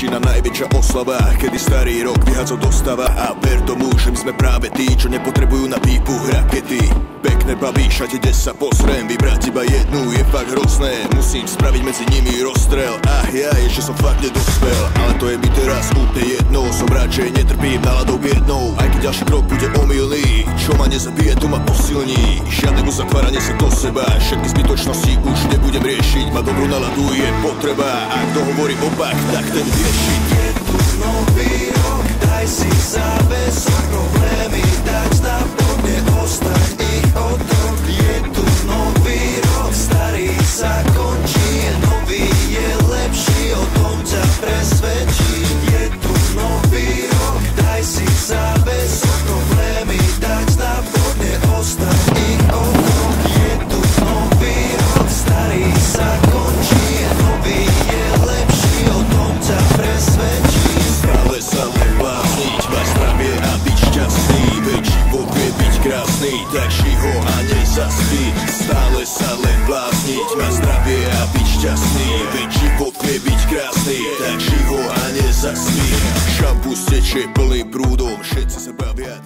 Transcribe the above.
začína najväčšia oslava, kedy starý rok vyhádzal dostava. A ver tomu, že my sme práve tí, čo nepotrebujú na výbuch rakety. Pekné baví, všade kde sa pozriem, vybrať iba jednu je fakt hrozné. Musím spraviť medzi nimi rozstrel. Ach ja, ešte som fakt nedospel, ale to je mi teraz úplne jedno. Som rád, že netrpím náladou biednou, aj keď ďalší krok bude omylný. Čo ma nezabije, to ma posilní. Žiadne uzatváranie sa do seba, všetky zbytočnosti už nebudem riešiť. Ma dobrú náladu je potreba, a kto hovorí opak, tak ten vieši. Je tu nový rok, daj si záväzok, problémy dať na podne, ostaň ich otrok. Je tu nový rok, starý sa končí, nový je lepší, o tom ťa presvedčí. Je tu nový rok, daj si záväzok, problémy dať na podne, ostaň ich otrok. Je tu nový rok, starý sa končí, nový je lepší, o tom ťa presvedčí. Stále sa len blázniť, mať zdravie a byť šťastný, veď život vie byť krásny, tak ži ho a nezaspí. Stále sa len blázniť, mať zdravie a byť šťastný, veď život vie byť krásny, tak ži ho a nezaspí. Šampus tečie plným prúdom, všetci sa bavia.